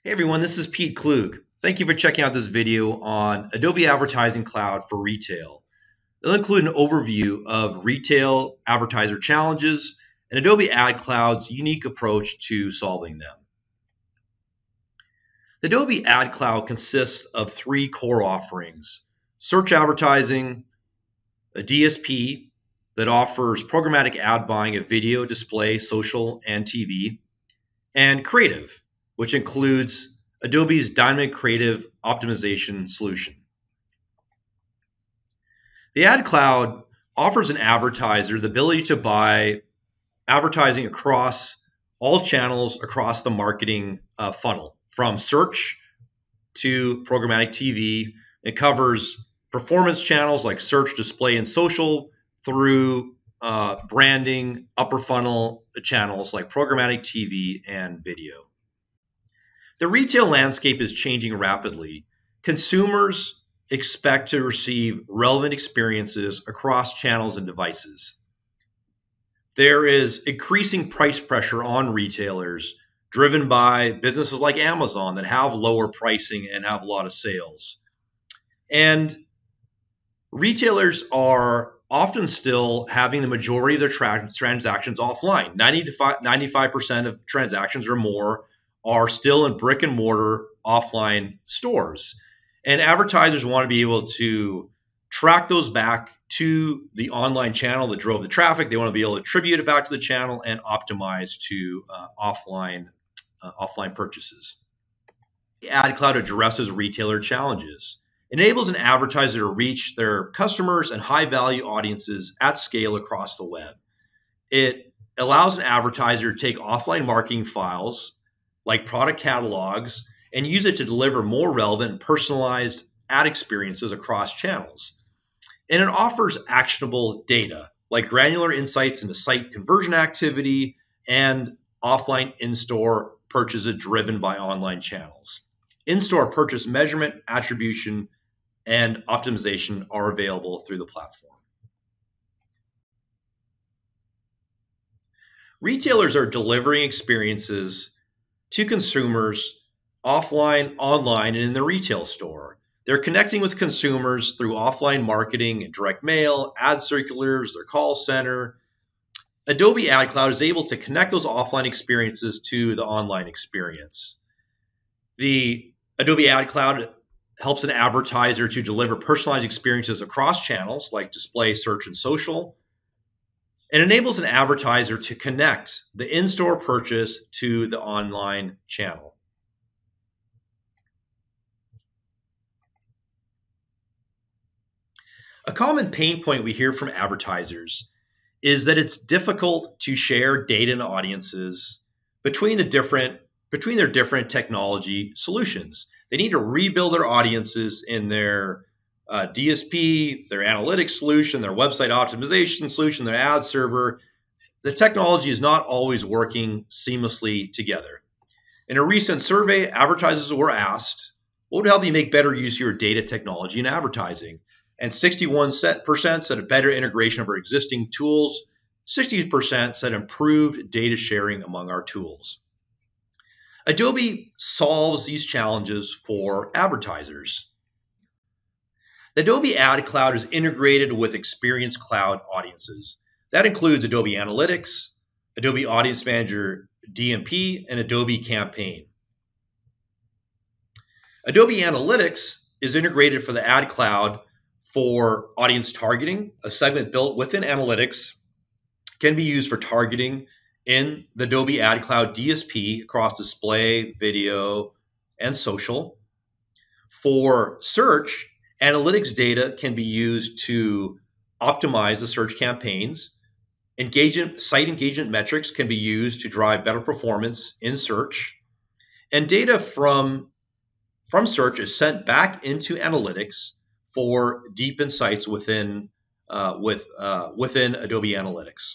Hey everyone, this is Pete Kluge. Thank you for checking out this video on Adobe Advertising Cloud for retail. It'll include an overview of retail advertiser challenges and Adobe Ad Cloud's unique approach to solving them. The Adobe Ad Cloud consists of three core offerings: search advertising, a DSP that offers programmatic ad buying of video, display, social, and TV, and creative, which includes Adobe's dynamic creative optimization solution. The Ad Cloud offers an advertiser the ability to buy advertising across all channels across the marketing funnel, from search to programmatic TV. It covers performance channels like search, display, and social through branding, upper funnel channels like programmatic TV and video. The retail landscape is changing rapidly. Consumers expect to receive relevant experiences across channels and devices. There is increasing price pressure on retailers driven by businesses like Amazon that have lower pricing and have a lot of sales. And retailers are often still having the majority of their transactions offline. 95% of transactions or more are still in brick and mortar offline stores. And advertisers want to be able to track those back to the online channel that drove the traffic. They want to be able to attribute it back to the channel and optimize to offline purchases. The Ad Cloud addresses retailer challenges. It enables an advertiser to reach their customers and high-value audiences at scale across the web. It allows an advertiser to take offline marketing files like product catalogs and use it to deliver more relevant and personalized ad experiences across channels. And it offers actionable data like granular insights into site conversion activity and offline in-store purchases driven by online channels. In-store purchase measurement, attribution, and optimization are available through the platform. Retailers are delivering experiences to consumers offline, online, and in the retail store. They're connecting with consumers through offline marketing and direct mail, ad circulars, their call center. Adobe Ad Cloud is able to connect those offline experiences to the online experience. The Adobe Ad Cloud helps an advertiser to deliver personalized experiences across channels like display, search, and social, and enables an advertiser to connect the in-store purchase to the online channel. A common pain point we hear from advertisers is that it's difficult to share data and audiences between their different technology solutions. They need to rebuild their audiences in their DSP, their analytics solution, their website optimization solution, their ad server. The technology is not always working seamlessly together. In a recent survey, advertisers were asked, what would help you make better use of your data technology in advertising? And 61% said a better integration of our existing tools. 60% said improved data sharing among our tools. Adobe solves these challenges for advertisers. The Adobe Ad Cloud is integrated with Experience Cloud audiences. That includes Adobe Analytics, Adobe Audience Manager DMP, and Adobe Campaign. Adobe Analytics is integrated for the Ad Cloud for audience targeting. A segment built within Analytics can be used for targeting in the Adobe Ad Cloud DSP across display, video, and social. For search, analytics data can be used to optimize the search campaigns. Site engagement metrics can be used to drive better performance in search. And data from search is sent back into analytics for deep insights within Adobe Analytics.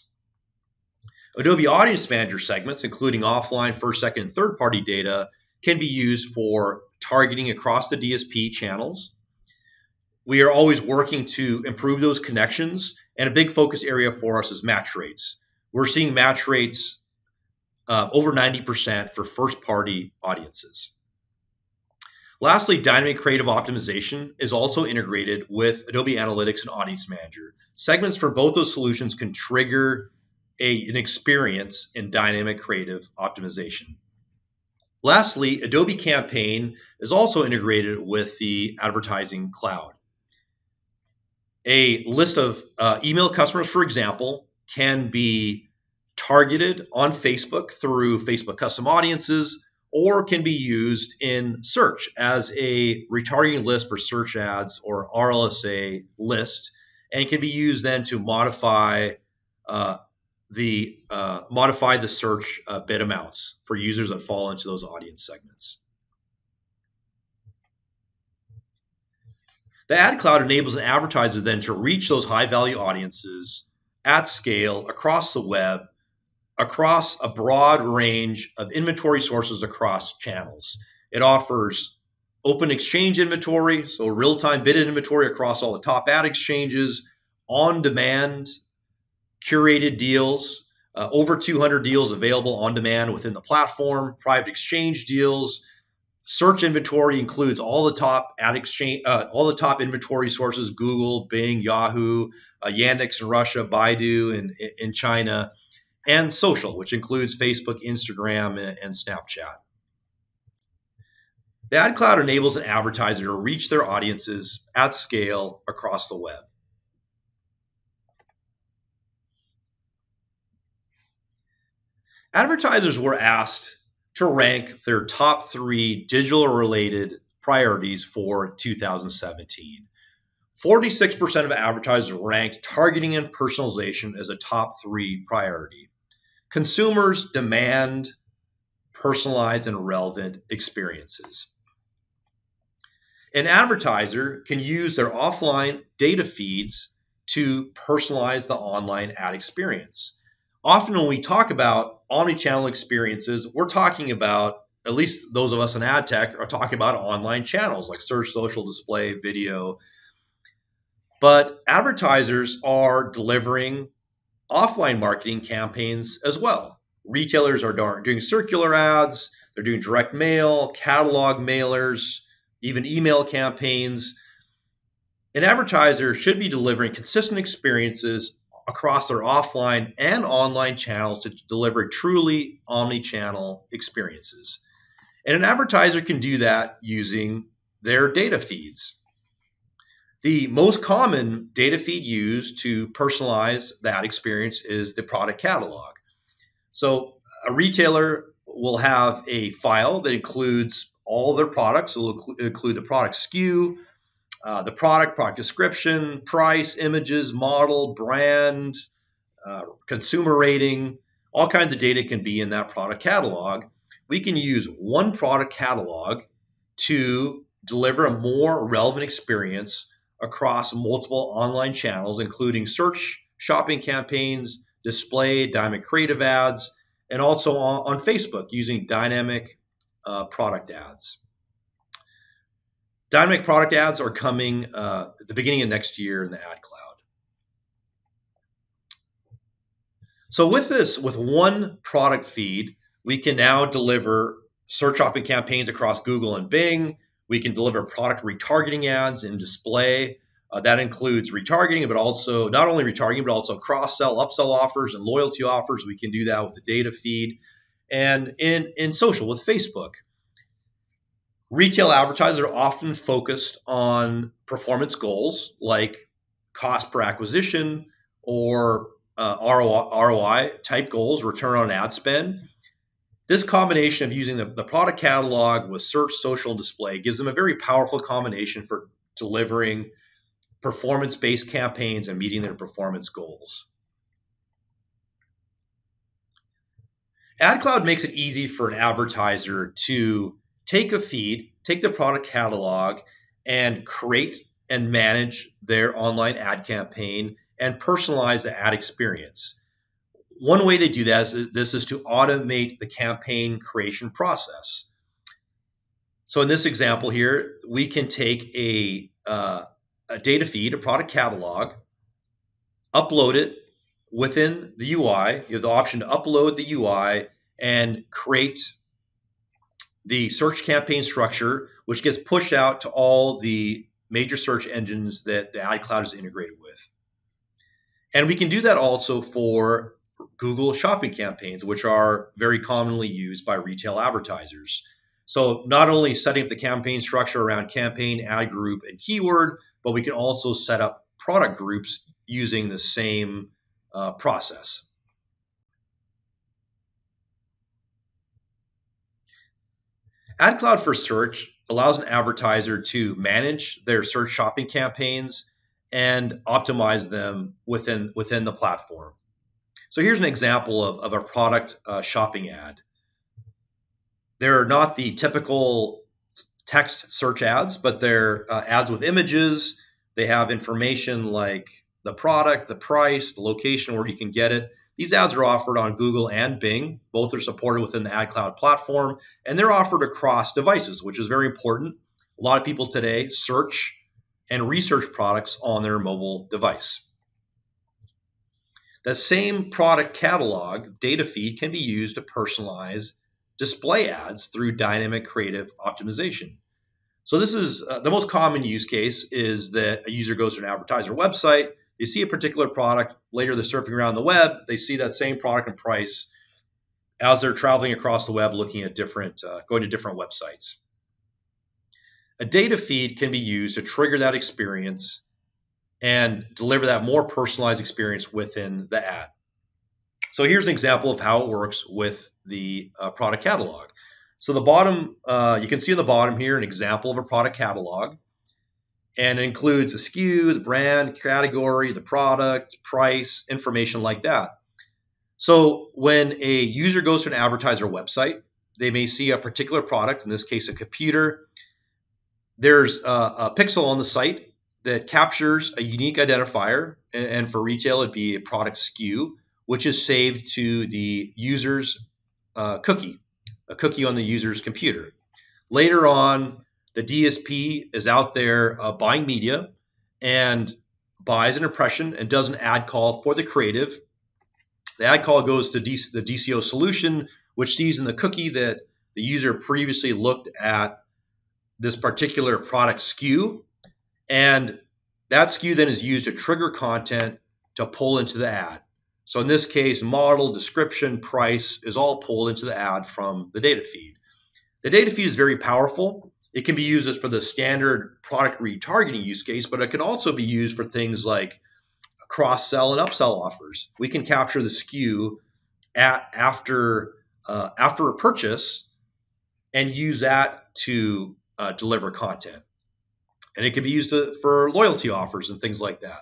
Adobe Audience Manager segments, including offline, first, second, and third-party data, can be used for targeting across the DSP channels. We are always working to improve those connections, and a big focus area for us is match rates. We're seeing match rates over 90% for first-party audiences. Lastly, dynamic creative optimization is also integrated with Adobe Analytics and Audience Manager. Segments for both those solutions can trigger an experience in dynamic creative optimization. Lastly, Adobe Campaign is also integrated with the Advertising Cloud. A list of email customers, for example, can be targeted on Facebook through Facebook custom audiences, or can be used in search as a retargeting list for search ads or RLSA list, and can be used then to modify the search bid amounts for users that fall into those audience segments. The Ad Cloud enables an advertiser then to reach those high value audiences at scale across the web, across a broad range of inventory sources across channels. It offers open exchange inventory, so real-time bidded inventory across all the top ad exchanges, on-demand curated deals, over 200 deals available on demand within the platform, private exchange deals. Search inventory includes all the top all the top inventory sources: Google, Bing, Yahoo, Yandex in Russia, Baidu in China, and social, which includes Facebook, Instagram, and Snapchat. The Ad Cloud enables an advertiser to reach their audiences at scale across the web. Advertisers were asked to rank their top 3 digital-related priorities for 2017. 46% of advertisers ranked targeting and personalization as a top 3 priority. Consumers demand personalized and relevant experiences. An advertiser can use their offline data feeds to personalize the online ad experience. Often when we talk about omni-channel experiences, we're talking about, at least those of us in ad tech, are talking about online channels like search, social, display, video. But advertisers are delivering offline marketing campaigns as well. Retailers are doing circular ads, they're doing direct mail, catalog mailers, even email campaigns. An advertiser should be delivering consistent experiences across their offline and online channels to deliver truly omni-channel experiences. And an advertiser can do that using their data feeds. The most common data feed used to personalize that experience is the product catalog. So a retailer will have a file that includes all their products. It will include the product SKU, the product description, price, images, model, brand, consumer rating. All kinds of data can be in that product catalog. We can use one product catalog to deliver a more relevant experience across multiple online channels, including search, shopping campaigns, display, dynamic creative ads, and also on Facebook using dynamic product ads. Dynamic product ads are coming at the beginning of next year in the Ad Cloud. So with one product feed, we can now deliver search shopping campaigns across Google and Bing. We can deliver product retargeting ads in display. That includes retargeting, but also not only retargeting, but also cross-sell, upsell offers and loyalty offers. We can do that with the data feed. And in social with Facebook. Retail advertisers are often focused on performance goals like cost per acquisition or ROI type goals, return on ad spend. This combination of using the product catalog with search, social, and display gives them a very powerful combination for delivering performance-based campaigns and meeting their performance goals. Ad Cloud makes it easy for an advertiser to take a feed, take the product catalog, and create and manage their online ad campaign and personalize the ad experience. One way they do that is to automate the campaign creation process. So in this example here, we can take a data feed, a product catalog, upload it within the UI. You have the option to upload the UI and create the search campaign structure, which gets pushed out to all the major search engines that the Ad Cloud is integrated with. And we can do that also for Google shopping campaigns, which are very commonly used by retail advertisers. So not only setting up the campaign structure around campaign, ad group, and keyword, but we can also set up product groups using the same process. Ad Cloud for Search allows an advertiser to manage their search shopping campaigns and optimize them within the platform. So here's an example of a product shopping ad. They're not the typical text search ads, but they're ads with images. They have information like the product, the price, the location where you can get it. These ads are offered on Google and Bing. Both are supported within the Ad Cloud platform, and they're offered across devices, which is very important. A lot of people today search and research products on their mobile device. The same product catalog data feed can be used to personalize display ads through dynamic creative optimization. So this is the most common use case is that a user goes to an advertiser website, they see a particular product, later they're surfing around the web, they see that same product and price as they're traveling across the web looking at going to different websites. A data feed can be used to trigger that experience and deliver that more personalized experience within the ad. So here's an example of how it works with the product catalog. So the bottom, you can see on the bottom here an example of a product catalog, and it includes a SKU, the brand, category, the product, price, information like that. So when a user goes to an advertiser website, they may see a particular product, in this case a computer. There's a pixel on the site that captures a unique identifier, and for retail it'd be a product SKU, which is saved to the user's cookie, a cookie on the user's computer. Later on, the DSP is out there buying media and buys an impression and does an ad call for the creative. The ad call goes to the DCO solution, which sees in the cookie that the user previously looked at this particular product SKU, and that SKU then is used to trigger content to pull into the ad. So in this case, model, description, price is all pulled into the ad from the data feed. The data feed is very powerful. It can be used as for the standard product retargeting use case, but it can also be used for things like cross-sell and upsell offers. We can capture the SKU after a purchase and use that to deliver content. And it can be used for loyalty offers and things like that.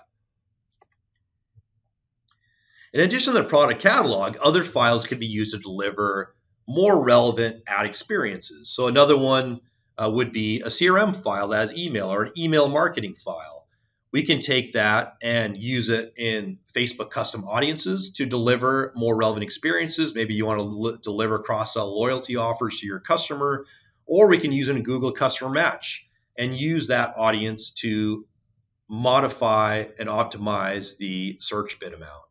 In addition to the product catalog, other files can be used to deliver more relevant ad experiences. So another one would be a CRM file that has email, or an email marketing file. We can take that and use it in Facebook custom audiences to deliver more relevant experiences. Maybe you want to deliver cross-sell loyalty offers to your customer, or we can use it in Google Customer Match and use that audience to modify and optimize the search bid amount.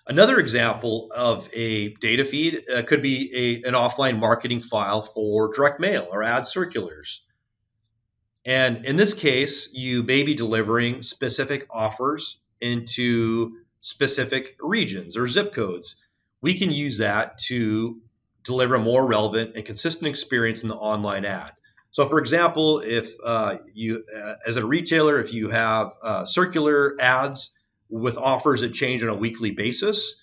Another example of a data feed could be an offline marketing file for direct mail or ad circulars. And in this case, you may be delivering specific offers into specific regions or zip codes. We can use that to deliver a more relevant and consistent experience in the online ad. So for example, if you, as a retailer, if you have circular ads with offers that change on a weekly basis,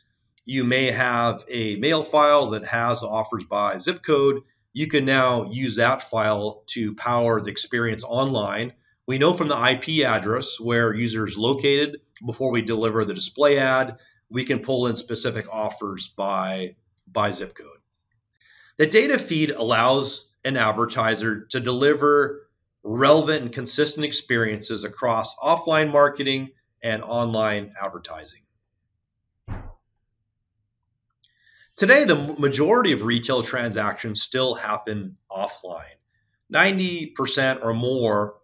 you may have a mail file that has offers by zip code. You can now use that file to power the experience online. We know from the IP address where user is located before we deliver the display ad. We can pull in specific offers by zip code. The data feed allows an advertiser to deliver relevant and consistent experiences across offline marketing and online advertising. Today, the majority of retail transactions still happen offline. 90% or more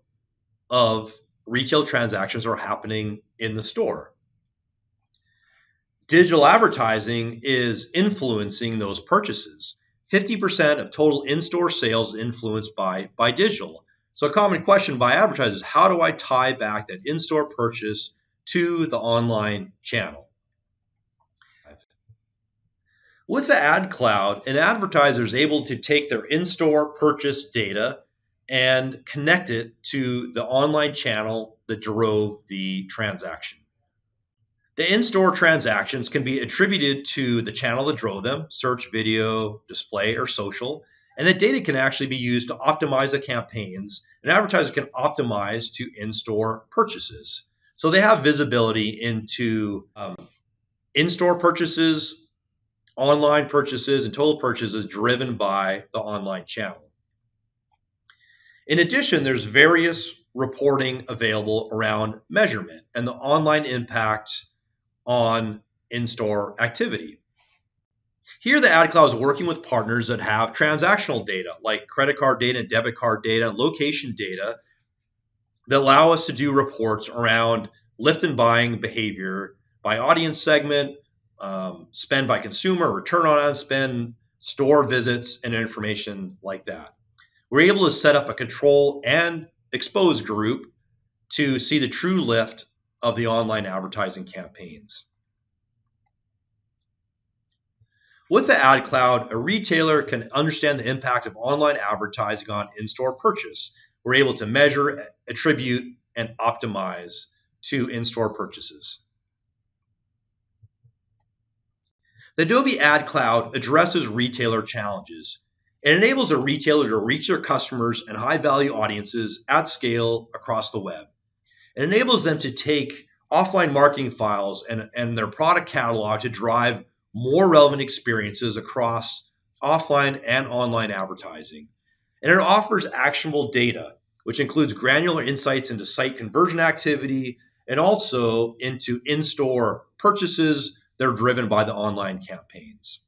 of retail transactions are happening in the store. Digital advertising is influencing those purchases. 50% of total in-store sales is influenced by digital. So a common question by advertisers, how do I tie back that in-store purchase to the online channel? With the Ad Cloud, an advertiser is able to take their in-store purchase data and connect it to the online channel that drove the transaction. The in-store transactions can be attributed to the channel that drove them, search, video, display, or social, and the data can actually be used to optimize the campaigns. An advertiser can optimize to in-store purchases. So they have visibility into in-store purchases, online purchases, and total purchases driven by the online channel. In addition, there's various reporting available around measurement and the online impact on in-store activity. Here, the Ad Cloud is working with partners that have transactional data like credit card data, debit card data, location data that allow us to do reports around lift and buying behavior by audience segment, spend by consumer, return on ad spend, store visits, and information like that. We're able to set up a control and expose group to see the true lift of the online advertising campaigns. With the Ad Cloud, a retailer can understand the impact of online advertising on in-store purchase. We're able to measure, attribute, and optimize to in-store purchases. The Adobe Ad Cloud addresses retailer challenges. It enables a retailer to reach their customers and high-value audiences at scale across the web. It enables them to take offline marketing files and their product catalog to drive more relevant experiences across offline and online advertising. And it offers actionable data, which includes granular insights into site conversion activity and also into in-store purchases that are driven by the online campaigns.